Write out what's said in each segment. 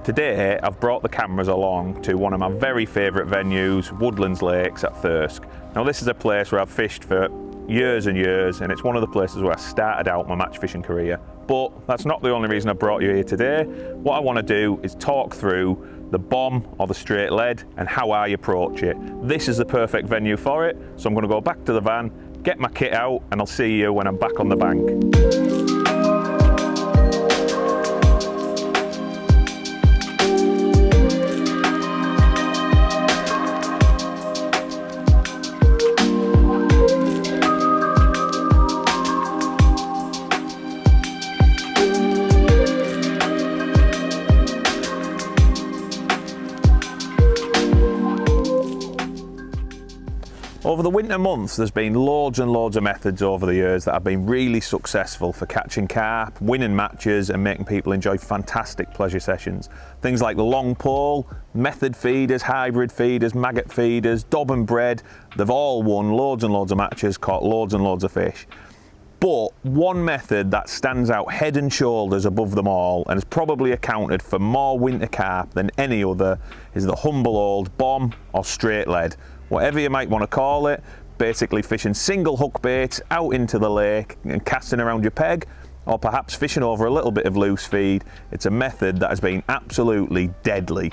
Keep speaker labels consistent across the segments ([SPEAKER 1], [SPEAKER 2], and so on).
[SPEAKER 1] Today I've brought the cameras along to one of my very favourite venues, Woodland Lakes at Thirsk. Now this is a place where I've fished for years and years, and it's one of the places where I started out my match fishing career. But that's not the only reason I brought you here today. What I want to do is talk through the bomb or the straight lead and how I approach it. This is the perfect venue for it, so I'm going to go back to the van, get my kit out, and I'll see you when I'm back on the bank. Over the winter months, there's been loads and loads of methods over the years that have been really successful for catching carp, winning matches and making people enjoy fantastic pleasure sessions. Things like the long pole, method feeders, hybrid feeders, maggot feeders, dob and bread, they've all won loads and loads of matches, caught loads and loads of fish. But one method that stands out head and shoulders above them all and has probably accounted for more winter carp than any other is the humble old bomb or straight lead. Whatever you might want to call it, basically fishing single hook baits out into the lake and casting around your peg, or perhaps fishing over a little bit of loose feed. It's a method that has been absolutely deadly.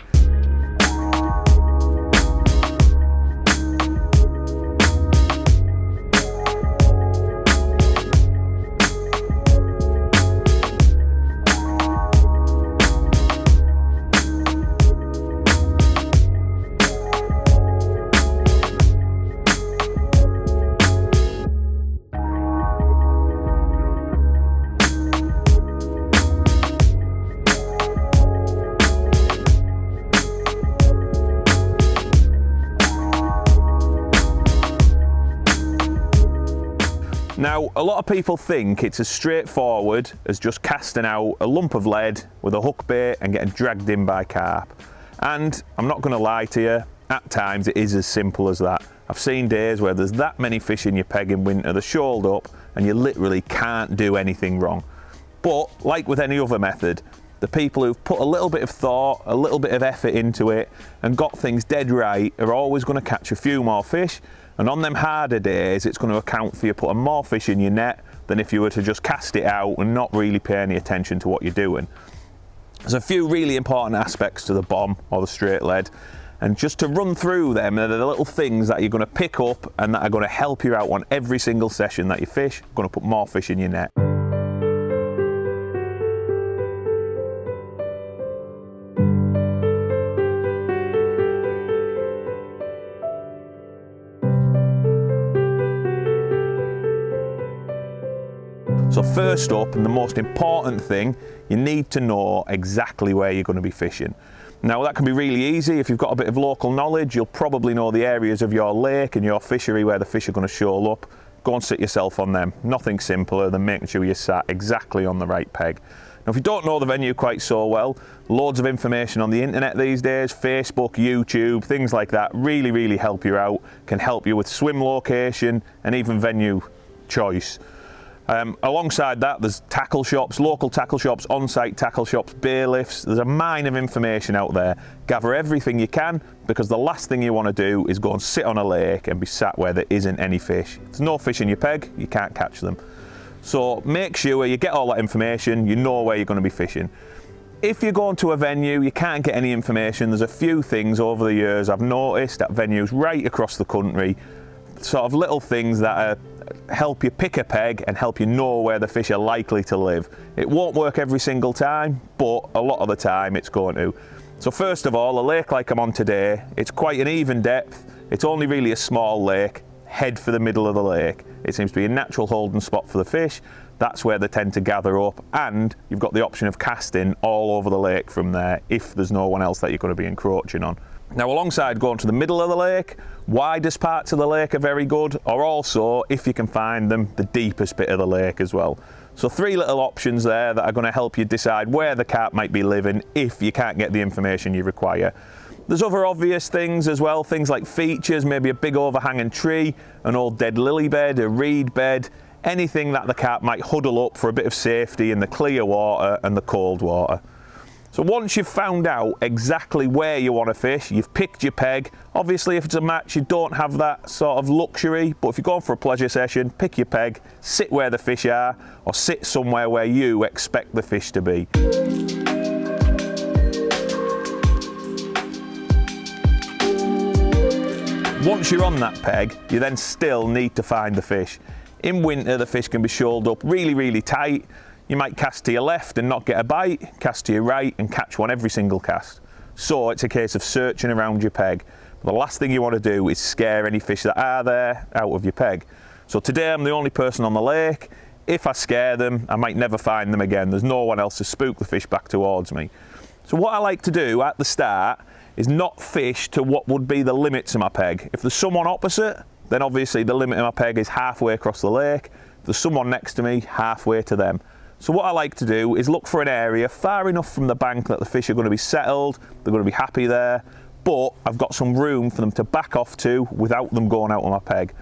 [SPEAKER 1] Now, a lot of people think it's as straightforward as just casting out a lump of lead with a hook bait and getting dragged in by carp. And I'm not going to lie to you, at times it is as simple as that. I've seen days where there's that many fish in your peg in winter, they're shoaled up and you literally can't do anything wrong. But like with any other method, the people who've put a little bit of thought, a little bit of effort into it and got things dead right are always going to catch a few more fish. And on them harder days, it's going to account for you putting more fish in your net than if you were to just cast it out and not really pay any attention to what you're doing. There's a few really important aspects to the bomb or the straight lead, and just to run through them, they're the little things that you're going to pick up and that are going to help you out on every single session that you fish, going to put more fish in your net. So first up, and the most important thing, you need to know exactly where you're going to be fishing. Now that can be really easy. If you've got a bit of local knowledge, you'll probably know the areas of your lake and your fishery where the fish are going to shoal up. Go and sit yourself on them. Nothing simpler than making sure you're sat exactly on the right peg. Now if you don't know the venue quite so well, loads of information on the internet these days, Facebook, YouTube, things like that really help you out, can help you with swim location and even venue choice. Alongside that, there's tackle shops, local tackle shops, on-site tackle shops, bailiffs. There's a mine of information out there. Gather everything you can, because the last thing you want to do is go and sit on a lake and be sat where there isn't any fish. If there's no fish in your peg, you can't catch them. So make sure you get all that information, you know where you're going to be fishing. If you're going to a venue, you can't get any information. There's a few things over the years I've noticed at venues right across the country, sort of little things that help you pick a peg and help you know where the fish are likely to live. It won't work every single time, but a lot of the time it's going to. So first of all, a lake like I'm on today, it's quite an even depth. It's only really a small lake. Head for the middle of the lake. It seems to be a natural holding spot for the fish. That's where they tend to gather up, and you've got the option of casting all over the lake from there if there's no one else that you're going to be encroaching on. Now alongside going to the middle of the lake, widest parts of the lake are very good, or also, if you can find them, the deepest bit of the lake as well. So three little options there that are going to help you decide where the carp might be living if you can't get the information you require. There's other obvious things as well, things like features, maybe a big overhanging tree, an old dead lily bed, a reed bed, anything that the carp might huddle up for a bit of safety in the clear water and the cold water. So once you've found out exactly where you want to fish, you've picked your peg. Obviously if it's a match you don't have that sort of luxury, but if you're going for a pleasure session, pick your peg, sit where the fish are, or sit somewhere where you expect the fish to be. Once you're on that peg, you then still need to find the fish. In winter the fish can be shoaled up really, really tight. You might cast to your left and not get a bite, cast to your right and catch one every single cast. So it's a case of searching around your peg. But the last thing you want to do is scare any fish that are there out of your peg. So today I'm the only person on the lake. If I scare them, I might never find them again. There's no one else to spook the fish back towards me. So what I like to do at the start is not fish to what would be the limits of my peg. If there's someone opposite, then obviously the limit of my peg is halfway across the lake. If there's someone next to me, halfway to them. So what I like to do is look for an area far enough from the bank that the fish are going to be settled, they're going to be happy there, but I've got some room for them to back off to without them going out of my peg.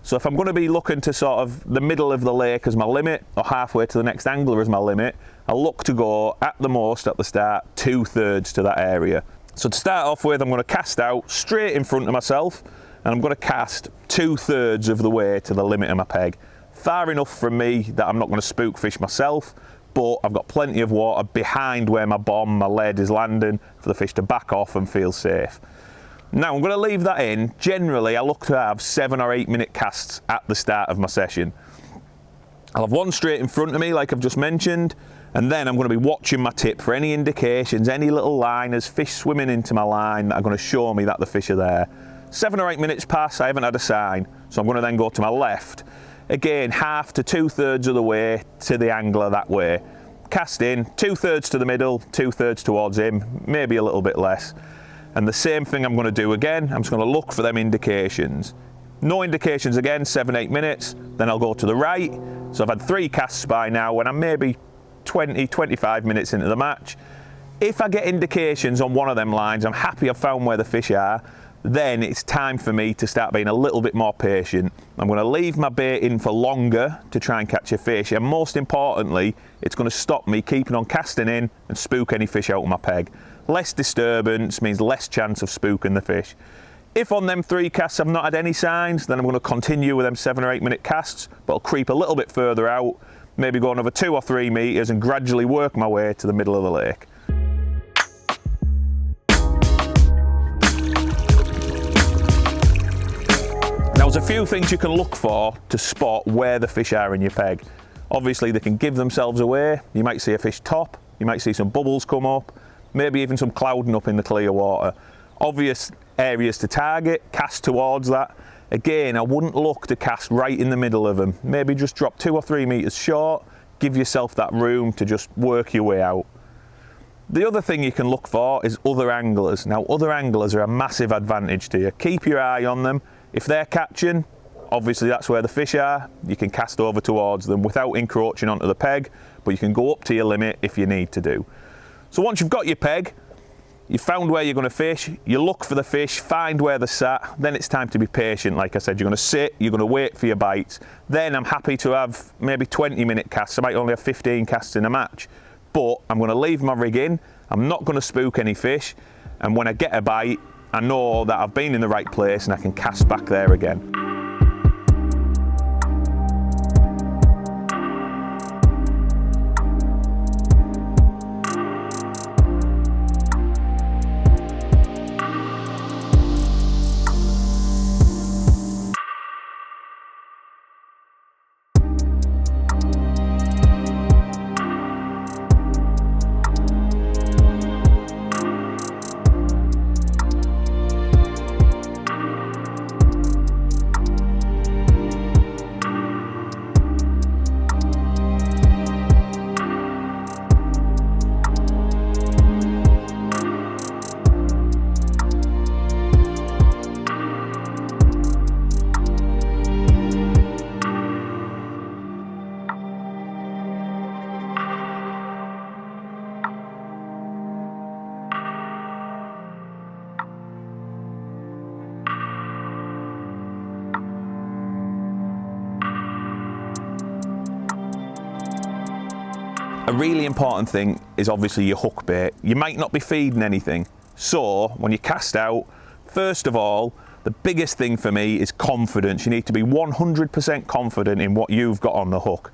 [SPEAKER 1] So if I'm going to be looking to sort of the middle of the lake as my limit, or halfway to the next angler as my limit, I look to go at the most at the start 2/3 to that area. So to start off with, I'm going to cast out straight in front of myself, and I'm going to cast 2/3 of the way to the limit of my peg. Far enough from me that I'm not going to spook fish myself, but I've got plenty of water behind where my bomb, my lead is landing for the fish to back off and feel safe. Now I'm going to leave that in. Generally I look to have 7 or 8 minute casts at the start of my session. I'll have one straight in front of me like I've just mentioned, and then I'm going to be watching my tip for any indications, any little liners, fish swimming into my line that are going to show me that the fish are there. 7 or 8 minutes pass, I haven't had a sign, so I'm going to then go to my left. Again, half to 2/3 of the way to the angler that way. Cast in, 2/3 to the middle, 2/3 towards him, maybe a little bit less. And the same thing I'm going to do again. I'm just going to look for them indications. No indications again, 7, 8 minutes. Then I'll go to the right. So I've had 3 casts by now and I'm maybe 20, 25 minutes into the match. If I get indications on one of them lines, I'm happy I've found where the fish are. Then it's time for me to start being a little bit more patient. I'm going to leave my bait in for longer to try and catch a fish, and most importantly, it's going to stop me keeping on casting in and spook any fish out of my peg. Less disturbance means less chance of spooking the fish. If on them 3 casts I've not had any signs, then I'm going to continue with them 7 or 8 minute casts, but I'll creep a little bit further out, maybe go another 2 or 3 meters and gradually work my way to the middle of the lake. Now there's a few things you can look for to spot where the fish are in your peg. Obviously they can give themselves away. You might see a fish top, you might see some bubbles come up, maybe even some clouding up in the clear water. Obvious areas to target, cast towards that. Again, I wouldn't look to cast right in the middle of them. Maybe just drop 2 or 3 meters short, give yourself that room to just work your way out. The other thing you can look for is other anglers. Now other anglers are a massive advantage to you. Keep your eye on them. If they're catching, obviously that's where the fish are. You can cast over towards them without encroaching onto the peg, but you can go up to your limit if you need to do. So once you've got your peg, you've found where you're going to fish, you look for the fish, find where they're sat, then it's time to be patient. Like I said, you're going to sit, you're going to wait for your bites. Then I'm happy to have maybe 20-minute casts. I might only have 15 casts in a match, but I'm going to leave my rig in. I'm not going to spook any fish, and when I get a bite, I know that I've been in the right place and I can cast back there again. really important thing is obviously your hook bait. You might not be feeding anything. So when you cast out, first of all, the biggest thing for me is confidence. You need to be 100% confident in what you've got on the hook.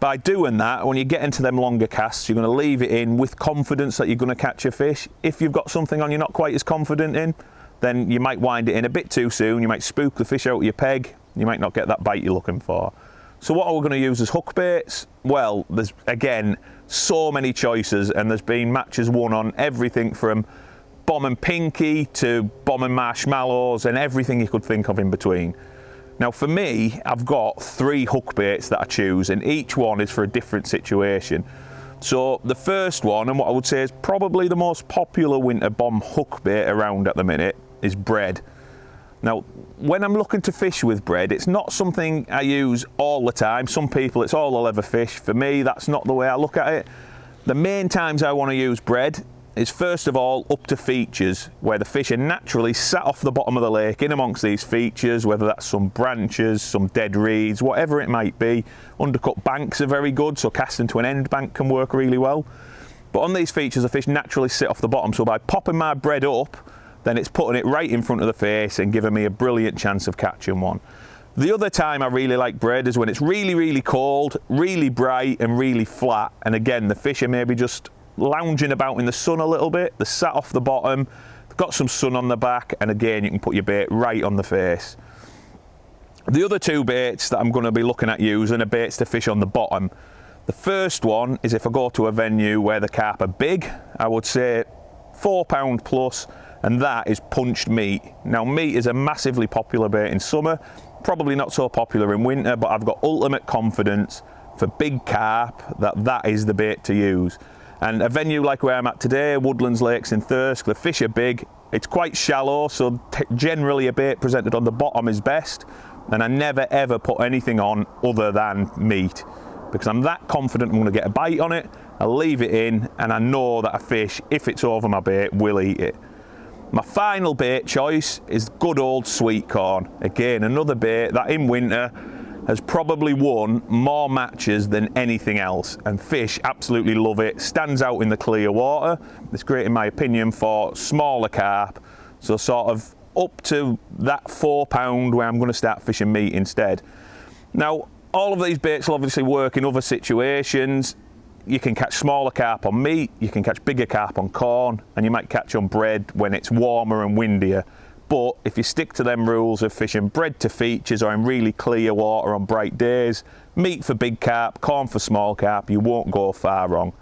[SPEAKER 1] By doing that, when you get into them longer casts, you're going to leave it in with confidence that you're going to catch a fish. If you've got something on you're not quite as confident in, then you might wind it in a bit too soon. You might spook the fish out of your peg. You might not get that bite you're looking for. So what are we going to use as hook baits? Well, there's, again, so many choices, and there's been matches won on everything from bomb and pinky to bomb and marshmallows and everything you could think of in between. Now for me, I've got 3 hook baits that I choose, and each one is for a different situation. So the first one, and what I would say is probably the most popular winter bomb hook bait around at the minute, is bread. Now, when I'm looking to fish with bread, it's not something I use all the time. Some people, it's all they'll ever fish. For me, that's not the way I look at it. The main times I want to use bread is, first of all, up to features, where the fish are naturally sat off the bottom of the lake in amongst these features, whether that's some branches, some dead reeds, whatever it might be. Undercut banks are very good, so casting to an end bank can work really well. But on these features, the fish naturally sit off the bottom, so by popping my bread up, then it's putting it right in front of the face and giving me a brilliant chance of catching one. The other time I really like bread is when it's really, really cold, really bright and really flat, and again, the fish are maybe just lounging about in the sun a little bit. They're sat off the bottom, they've got some sun on the back, and again, you can put your bait right on the face. The other 2 baits that I'm going to be looking at using are baits to fish on the bottom. The first one is if I go to a venue where the carp are big, I would say 4 pound plus, and that is punched meat. Now, meat is a massively popular bait in summer, probably not so popular in winter, but I've got ultimate confidence for big carp that that is the bait to use. And a venue like where I'm at today, Woodland Lakes in Thirsk, the fish are big, it's quite shallow, so generally a bait presented on the bottom is best, and I never ever put anything on other than meat, because I'm that confident I'm going to get a bite on it. I'll leave it in, and I know that a fish, if it's over my bait, will eat it. My final bait choice is good old sweet corn. Again, another bait that in winter has probably won more matches than anything else, and fish absolutely love it. Stands out in the clear water. It's great in my opinion for smaller carp, so sort of up to that 4 pound where I'm going to start fishing meat instead. Now, all of these baits will obviously work in other situations. You can catch smaller carp on meat, you can catch bigger carp on corn, and you might catch on bread when it's warmer and windier. But if you stick to them rules of fishing bread to features or in really clear water on bright days, meat for big carp, corn for small carp, you won't go far wrong.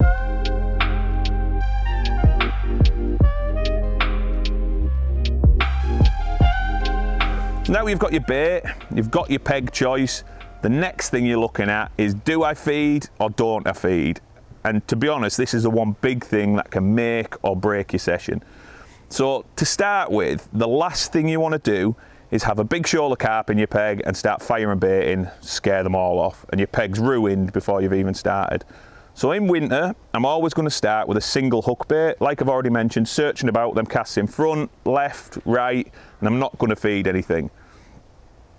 [SPEAKER 1] Now you've got your bait, you've got your peg choice, the next thing you're looking at is, do I feed or don't I feed? And to be honest, this is the one big thing that can make or break your session. So to start with, the last thing you want to do is have a big shoal of carp in your peg and start firing bait in, scare them all off, and your peg's ruined before you've even started. So in winter, I'm always going to start with a single hook bait. Like I've already mentioned, searching about them casts in front, left, right, and I'm not going to feed anything.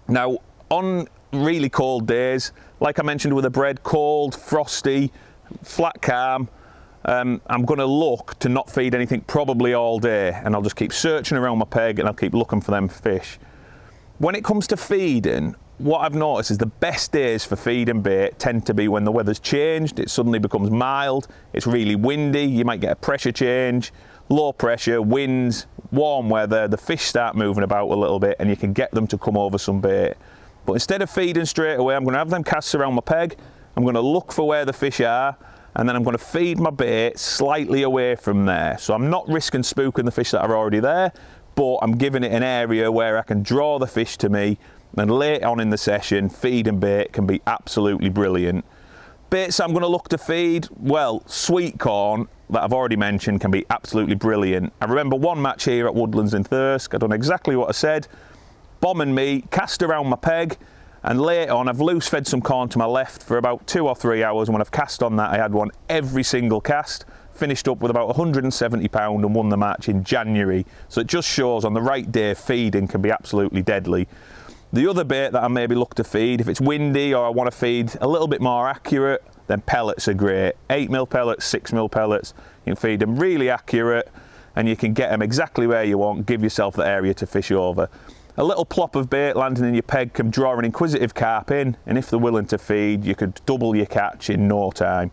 [SPEAKER 1] Now, on really cold days, like I mentioned with the bread, cold, frosty, flat calm, I'm going to look to not feed anything probably all day, and I'll just keep searching around my peg and I'll keep looking for them fish. When it comes to feeding, what I've noticed is the best days for feeding bait tend to be when the weather's changed, it suddenly becomes mild, it's really windy, you might get a pressure change, low pressure, winds, warm weather, the fish start moving about a little bit and you can get them to come over some bait. But instead of feeding straight away, I'm going to have them cast around my peg, I'm going to look for where the fish are, and then I'm going to feed my bait slightly away from there. So I'm not risking spooking the fish that are already there, but I'm giving it an area where I can draw the fish to me, and later on in the session, feeding bait can be absolutely brilliant. Baits I'm going to look to feed, well, sweet corn, that I've already mentioned, can be absolutely brilliant. I remember one match here at Woodlands in Thirsk, I've done exactly what I said, bombing me, cast around my peg, and later on I've loose fed some corn to my left for about 2 or 3 hours, and when I've cast on that I had one every single cast, finished up with about 170 pound and won the match in January. So it just shows on the right day feeding can be absolutely deadly. The other bait that I maybe look to feed, if it's windy or I want to feed a little bit more accurate, then pellets are great. 8mm pellets, 6mm pellets, you can feed them really accurate and you can get them exactly where you want, give yourself the area to fish over. A little plop of bait landing in your peg can draw an inquisitive carp in, and if they're willing to feed, you could double your catch in no time.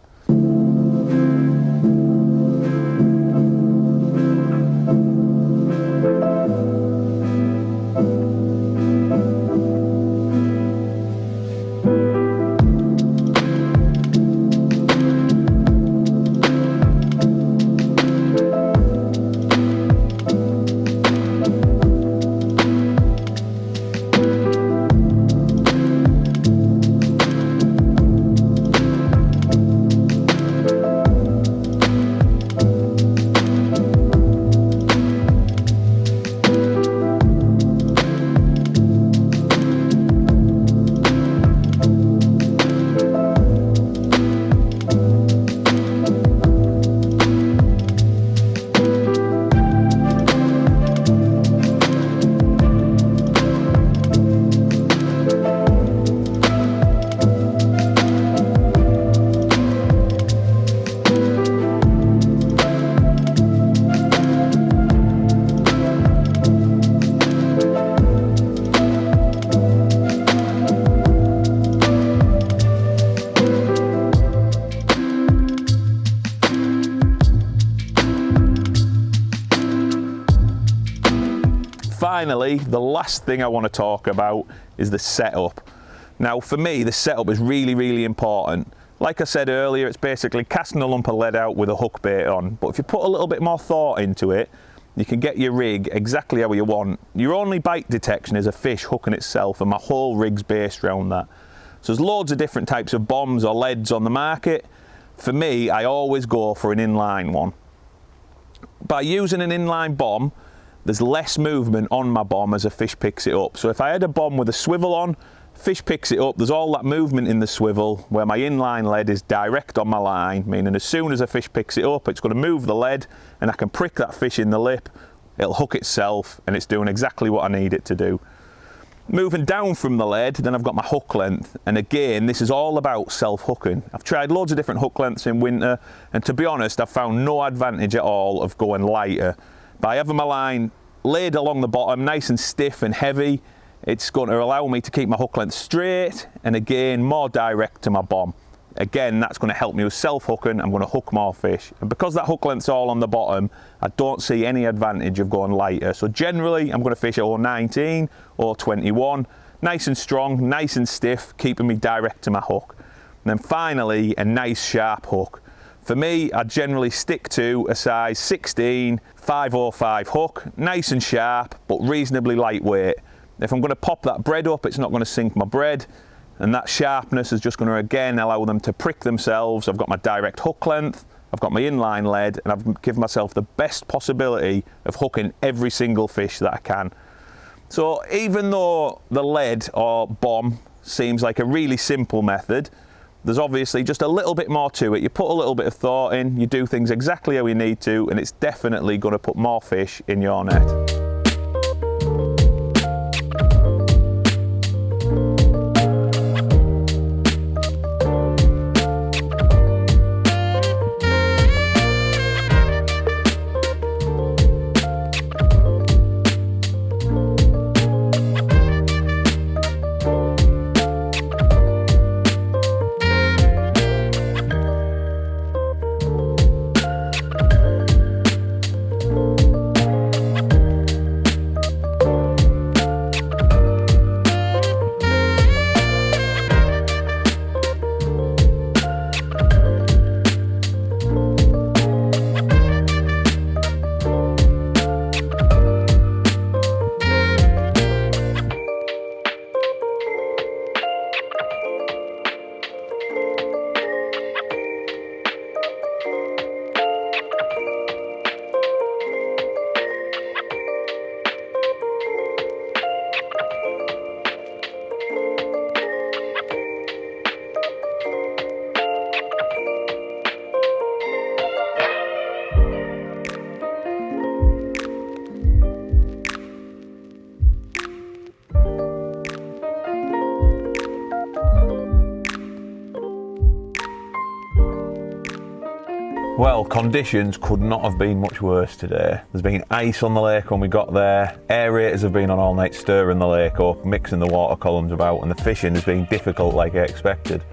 [SPEAKER 1] Finally, the last thing I want to talk about is the setup. Now for me, the setup is really important. Like I said earlier, it's basically casting a lump of lead out with a hook bait on, but if you put a little bit more thought into it, you can get your rig exactly how you want. Your only bite detection is a fish hooking itself, and my whole rig's based around that. So there's loads of different types of bombs or leads on the market. For me, I always go for an inline one. By using an inline bomb, there's less movement on my bomb as a fish picks it up. So if I had a bomb with a swivel on, fish picks it up, there's all that movement in the swivel where my inline lead is direct on my line, meaning as soon as a fish picks it up, it's going to move the lead and I can prick that fish in the lip, it'll hook itself, and it's doing exactly what I need it to do. Moving down from the lead, then I've got my hook length, and again, this is all about self-hooking. I've tried loads of different hook lengths in winter, and to be honest, I've found no advantage at all of going lighter. By having my line laid along the bottom, nice and stiff and heavy, it's going to allow me to keep my hook length straight and again more direct to my bomb. Again, that's going to help me with self-hooking. I'm going to hook more fish, and because that hook length's all on the bottom, I don't see any advantage of going lighter. So generally I'm going to fish at 19 or 21, nice and strong, nice and stiff, keeping me direct to my hook. And then finally, a nice sharp hook. For me, I generally stick to a size 16 505 hook, nice and sharp but reasonably lightweight. If I'm going to pop that bread up, it's not going to sink my bread, and that sharpness is just going to again allow them to prick themselves. I've got my direct hook length, I've got my inline lead, and I've given myself the best possibility of hooking every single fish that I can. So even though the lead or bomb seems like a really simple method, there's obviously just a little bit more to it. You put a little bit of thought in, you do things exactly how you need to, and it's definitely going to put more fish in your net. Well, conditions could not have been much worse today. There's been ice on the lake when we got there, aerators have been on all night stirring the lake up, mixing the water columns about, and the fishing has been difficult like I expected.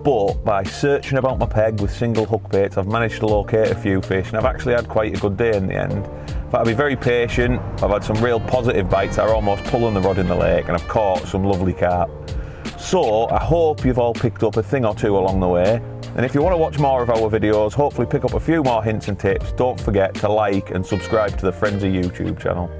[SPEAKER 1] But by searching about my peg with single hook baits, I've managed to locate a few fish, and I've actually had quite a good day in the end. But I've been very patient, I've had some real positive bites that are almost pulling the rod in the lake, and I've caught some lovely carp. So I hope you've all picked up a thing or two along the way. And if you want to watch more of our videos, hopefully pick up a few more hints and tips, don't forget to like and subscribe to the Frenzee YouTube channel.